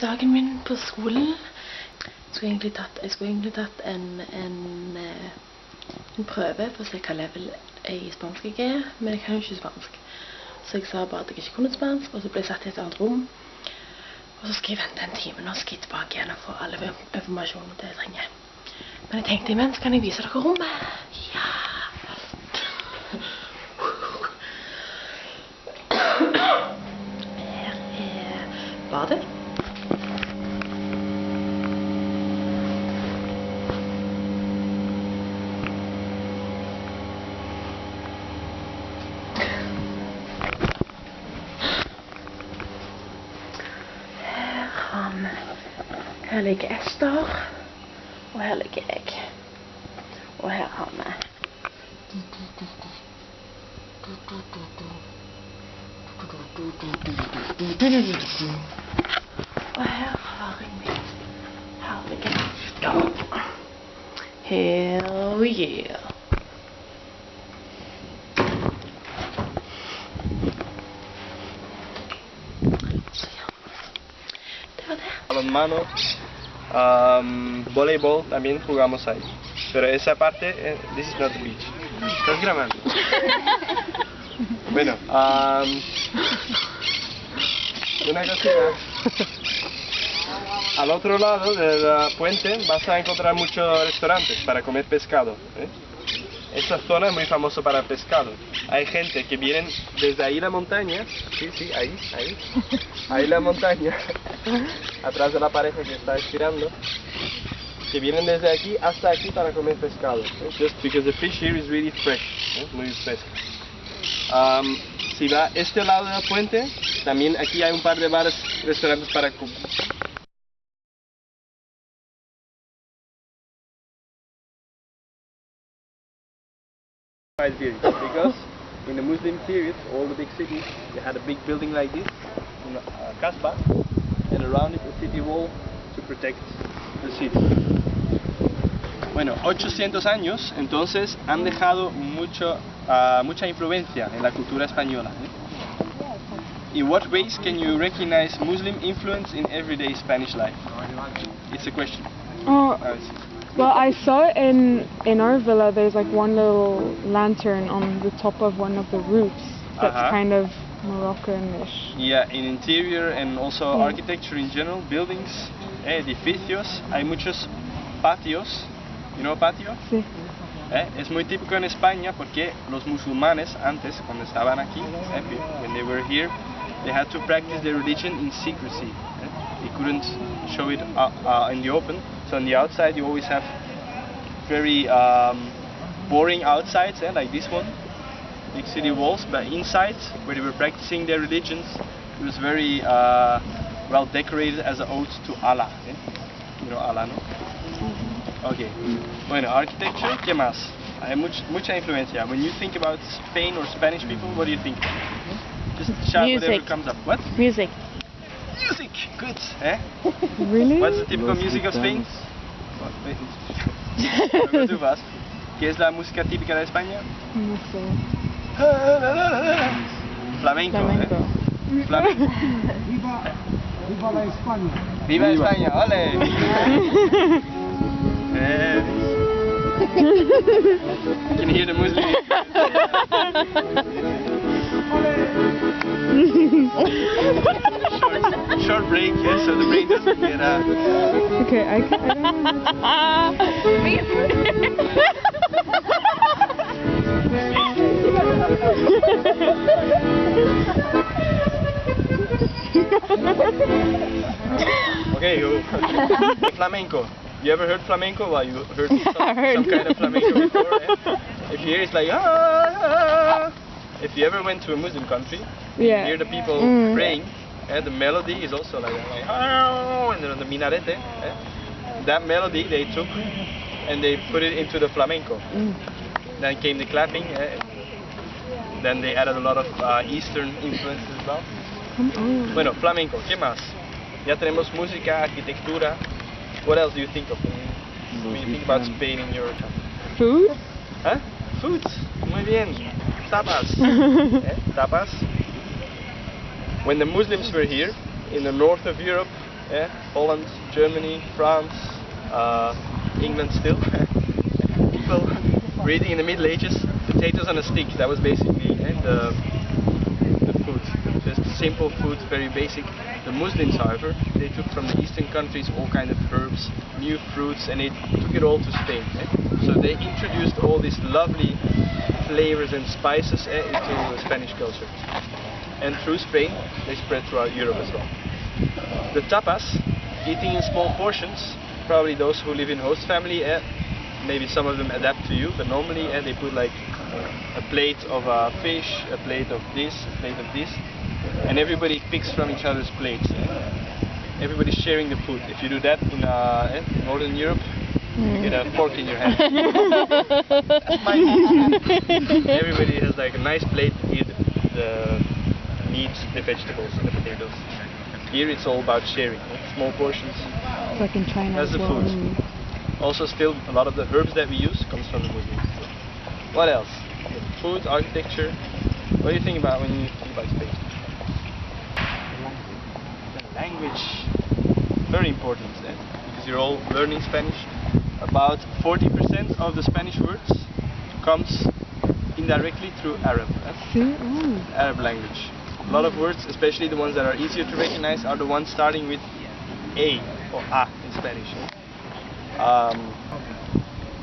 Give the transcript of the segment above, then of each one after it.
dagen min på skolen. Jeg skulle egentlig tatt en prøve for å se hva level i spansk jeg er, men jeg kan jo ikke spansk. Så jeg sa bare at jeg ikke kunne spansk, og så ble jeg satt i et annet rom. Og så skal jeg vente en time, og så skal jeg tilbake igjen og få alle informasjoner det jeg trenger. Men jeg tenkte imens kan jeg vise dere rommet. Ja! Her er badet. Her ligger Ester, og her ligger jeg. Og her har vi og her har jeg mitt herlige skap. Hell yeah! Så ja, det var det. Balonmano, voleibol también jugamos ahí. Pero esa parte, this is not the beach. ¿Estás grabando? Bueno, una cosita. Al otro lado del puente vas a encontrar muchos restaurantes para comer pescado. Esta zona es muy famosa para el pescado. Hay gente que viene desde ahí la montaña, sí, ahí la montaña, atrás de la pareja que está estirando, que vienen desde aquí hasta aquí para comer pescado. Just because the fish here is really fresh, muy fresco. Si va a este lado del puente, también aquí hay un par de bares, restaurantes para comer. Because in the Muslim period, all the big cities, they had a big building like this, a kasbah, and around it a city wall to protect the city. Bueno, 800 años, entonces han dejado mucha influencia en la cultura española. In what ways can you recognize Muslim influence in everyday Spanish life? It's a question. Well, I saw in our villa there's like one little lantern on the top of one of the roofs that's kind of Moroccan-ish. Yeah, in interior and also architecture in general, buildings, edificios, hay muchos patios. You know patio? Sí. Es muy típico en España porque los musulmanes antes, cuando estaban aquí, when they were here, they had to practice their religion in secrecy. They couldn't show it in the open. So on the outside you always have very boring outsides, like this one, big city walls, but inside, where they were practicing their religions, it was very well decorated as an ode to Allah. You know Allah, no? Okay. Bueno, architecture, ¿qué más? Hay mucha influencia. When you think about Spain or Spanish people, what do you think? Just shout whatever comes up. What? Music. Music! Good! Really? What's the typical music of Spain? Tú vas. ¿Qué es la música típica de España? No sé. Flamenco. Flamenco. Viva la España. Viva España, ole! You can hear the Muslim. Short break, so the brain doesn't get Okay, I don't know. Okay, flamenco. You ever heard flamenco? Well, you heard some kind of flamenco before. If you hear it's like If you ever went to a Muslim country, you hear the people praying, the melody is also like and then the minarete. That melody they took and they put it into the flamenco. Then came the clapping. Then they added a lot of Eastern influences as well. Bueno, flamenco, ¿qué más? Ya tenemos música, arquitectura. What else do you think of when you think about Spain in your country? Food? Huh? Food. Muy bien. Tapas. Tapas. When the Muslims were here in the north of Europe, Holland, Germany, France, England still. People were eating in the Middle Ages potatoes on a stick. That was basically the food. Just simple food, very basic. The Muslims, however, they took from the Eastern countries all kind of herbs, new fruits, and they took it all to Spain. So they introduced all these lovely flavors and spices into the Spanish culture. And through Spain, they spread throughout Europe as well. The tapas, eating in small portions, probably those who live in host family, maybe some of them adapt to you, but normally they put like a plate of fish, a plate of this, a plate of this, and everybody picks from each other's plates. Everybody's sharing the food. If you do that in Northern Europe, you get a fork in your hand. That's my Everybody has like a nice plate to eat the meat, the vegetables, and the potatoes. Here it's all about sharing, small portions. It's like in China. That's the food. Also, still a lot of the herbs that we use comes from the Muslims. What else? Food, architecture. What do you think about when you think about Spain? The language, very important, because you're all learning Spanish. About 40% of the Spanish words comes indirectly through Arab. Arab language. A lot of words, especially the ones that are easier to recognize, are the ones starting with A or A in Spanish.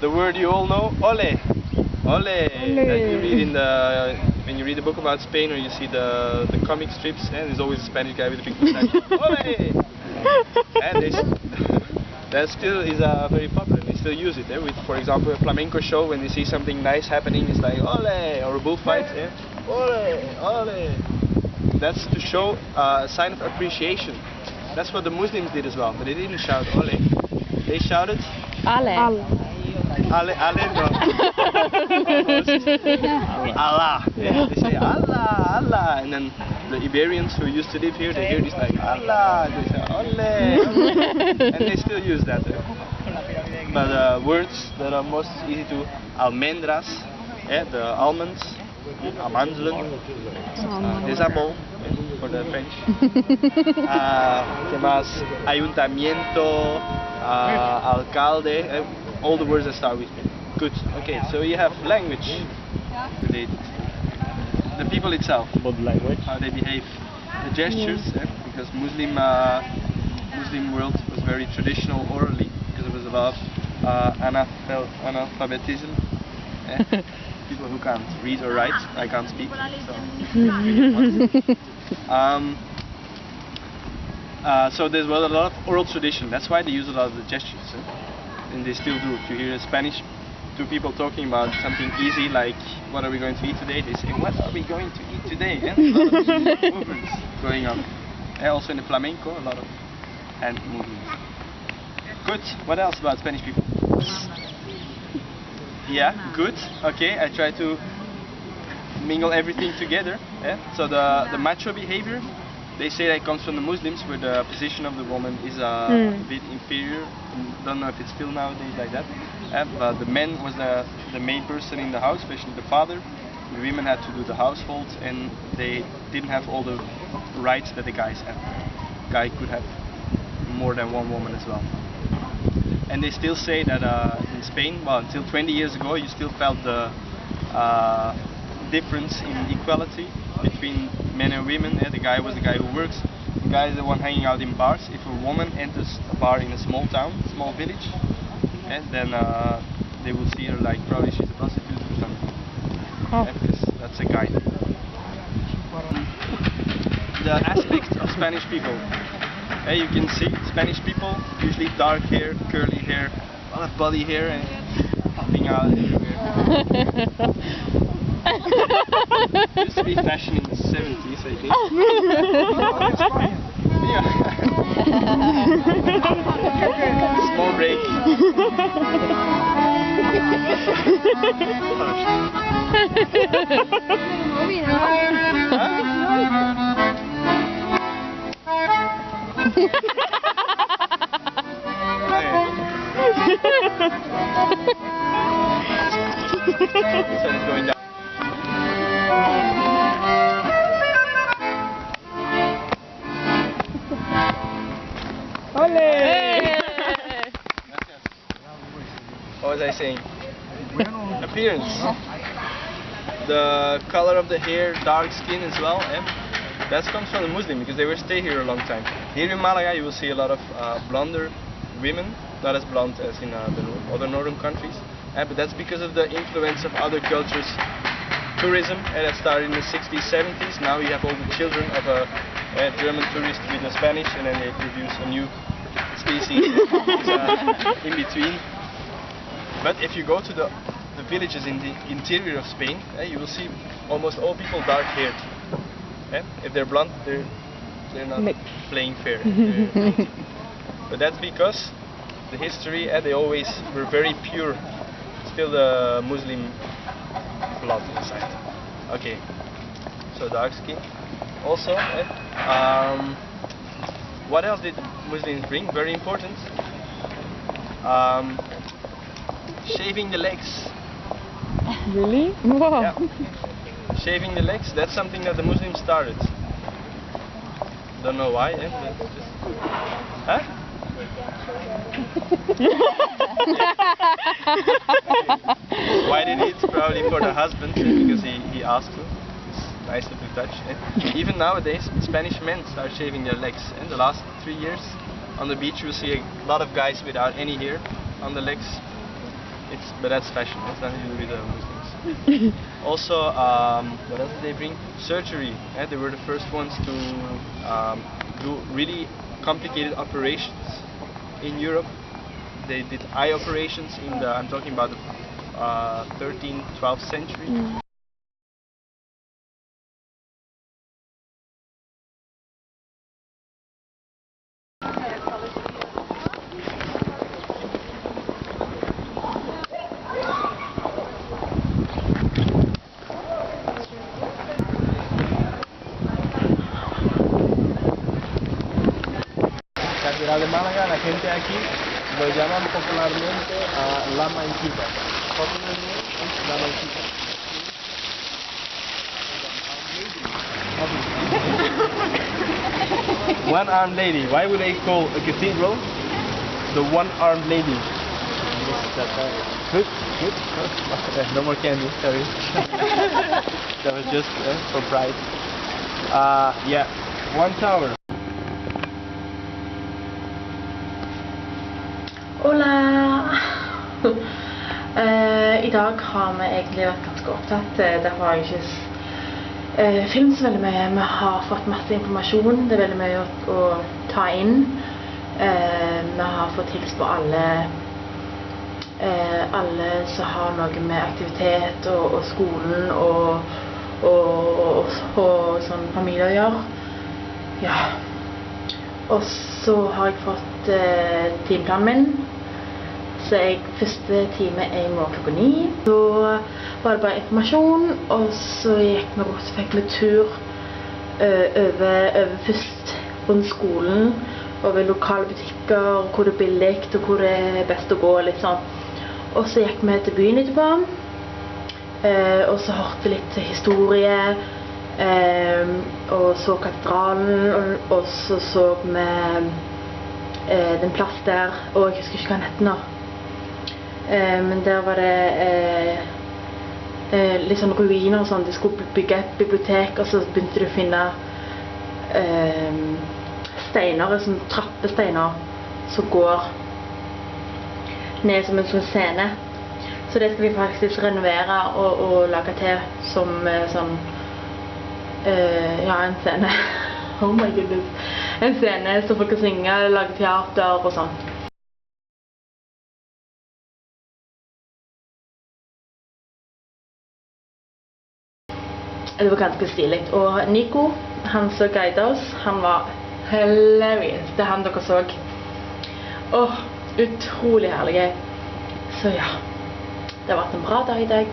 The word you all know, ole. Ole. That you read in when you read a book about Spain or you see the comic strips, there's always a Spanish guy with a big mustache. Ole. And that still is very popular. They still use it. With, for example, a flamenco show, when they see something nice happening, it's like ole, or a bullfight, ole, ole. That's to show a sign of appreciation. That's what the Muslims did as well, but they didn't shout ole. They shouted Ale. Ale, no. Allah. They say Allah, Allah, and then the Iberians who used to live here, they hear this like Allah, they say ole, and they still use that. But words that are most easy to almendras, the almonds, amandelen, des amands for the French. ¿Qué más? Ayuntamiento, alcalde. All the words that start with good. Okay, so you have language related. The people itself. About language. How they behave. The gestures, because Muslim world was very traditional orally, because it was about analphabetism. People who can't read or write. I can't speak. So there's a lot of oral tradition. That's why they use a lot of the gestures. And they still do. If you hear Spanish, two people talking about something easy like what are we going to eat today, they say what are we going to eat today? A lot of movements going on. Also in the flamenco, a lot of hand movements. Good. What else about Spanish people? Yeah, good. Okay, I try to mingle everything together. So the macho behavior, they say that comes from the Muslims, where the position of the woman is a bit inferior. Don't know if it's still nowadays like that. But the man was the main person in the house, especially the father. The women had to do the household, and they didn't have all the rights that the guys had. The guy could have more than one woman as well. And they still say that in Spain, well, until 20 years ago, you still felt the difference in equality between men and women. The guy was the guy who works. The guy is the one hanging out in bars. If a woman enters a bar in a small town, small village, then they will see her like probably she's a prostitute or something. Because that's a guy. The aspect of Spanish people. You can see Spanish people, usually dark hair, curly hair, a lot of body hair and popping out everywhere. Used to be fashion in the 70s, I think. Small break. This one is going down. was I saying? Appearance. The color of the hair, dark skin as well. That comes from the Muslim because they will stay here a long time. Here in Malaga you will see a lot of blonder women, not as blonde as in the other northern countries. But that's because of the influence of other cultures. Tourism, that started in the 60s, 70s. Now you have all the children of a German tourist with a Spanish, and then they produce a new species in between. But if you go to the villages in the interior of Spain, you will see almost all people dark-haired. If they're blonde, they're not playing fair. But that's because the history, they always were very pure. Still the Muslim blood inside. Okay, so dark skin. Also, what else did Muslims bring? Very important. Shaving the legs. Really? Wow. Yeah. Shaving the legs, that's something that the Muslims started. Don't know why, That's just... Huh? Why did he? It's probably for the husband, because he asked to. It's nice to touch. Even nowadays, Spanish men start shaving their legs. In the last 3 years, on the beach you will see a lot of guys without any hair on the legs. But that's fashion, it's nothing to do with the Muslims. Also, what else did they bring? Surgery. They were the first ones to do really complicated operations in Europe. They did eye operations in the, I'm talking about the 13th, 12th century. De Málaga, la gente aquí lo llaman popularmente la manquita. Popularmente es la manquita. One-armed lady. Why would they call a cathedral the one-armed lady? Good, good. No more candy, sorry. That was just for pride. Yeah, one tower. Hola! I dag har vi egentlig vært ganske opptatt, derfor har jeg ikke filmet så veldig mye. Vi har fått masse informasjon, det er veldig mye å ta inn. Vi har fått hils på alle som har noe med aktivitet og skolen og sånn familie å gjøre. Ja. Og så har jeg fått timeplanen min. Så første time i morgen klokka 9. Så var det bare informasjon, og så gikk vi bort, så fikk vi tur over først rundt skolen, over lokale butikker, hvor det er billig, og hvor det er best å gå, liksom. Og så gikk vi til byen etterpå, og så hørte vi litt historie, og så katedralen, og så vi den plass der, og jeg husker ikke hva den heter nå. Men der var det litt sånn ruiner og sånn. De skulle bygge et bibliotek, og så begynte de å finne steiner, sånn trappesteiner, som går ned som en sånn scene. Så det skal vi faktisk renovere og lage til som sånn, ja, en scene. Oh my goodness. En scene så folk kan synge, lage teater og sånt. Det var ganske stilig. Og Nico, han som guidet oss, han var hilarious. Det er han dere så. Utrolig herlig. Så ja, det har vært en bra dag i dag.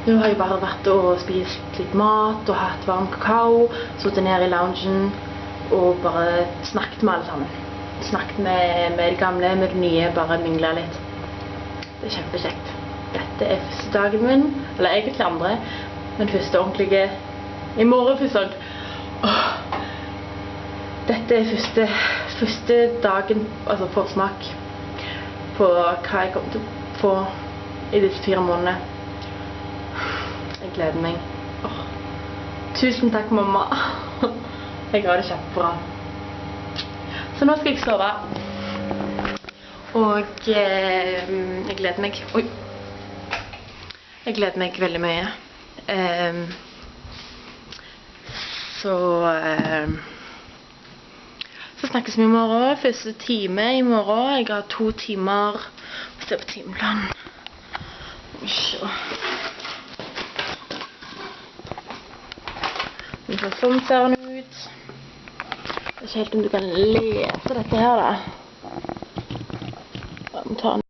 Nå har jeg bare vært og spist litt mat og hatt varm kakao, suttet ned i loungen og bare snakket med alle sammen. Snakket med de gamle, med de nye, bare minglet litt. Det er kjempekjekt. Dette er første dagen min, eller egentlig andre, men første ordentlige i morgen første dag. Dette er første dagen, altså forsmak på hva jeg kommer til å få i disse 4 månedene. Jeg gleder meg. Tusen takk, mamma. Jeg har det kjempebra. Så nå skal jeg sove. Og jeg gleder meg. Oi. Jeg gleder meg veldig mye. Så snakkes vi i morgen. Første time i morgen. Jeg har 2 timer. Se på timeplanen. Sånn ser den ut. Jeg vet ikke helt om du kan lese dette her da. Jeg må ta den.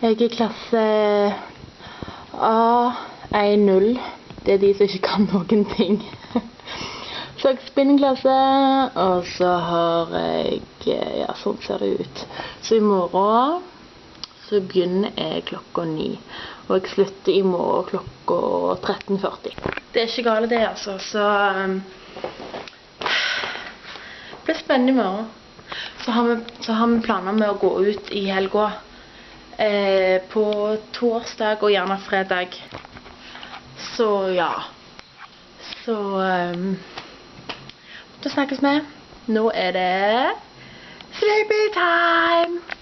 Jeg er i klasse A10. Det er de som ikke kan noen ting. Så jeg spinningklasse, og så har jeg, ja, sånn ser det ut. Så i morgen så begynner jeg klokka 9, og jeg slutter i morgen klokka 13:40. Det er ikke gale det, altså, så det blir spennende i morgen. Så har vi planer med å gå ut i helga, på torsdag og gjerne fredag. Så ja, så da snakkes vi. Nå er det sleepy time!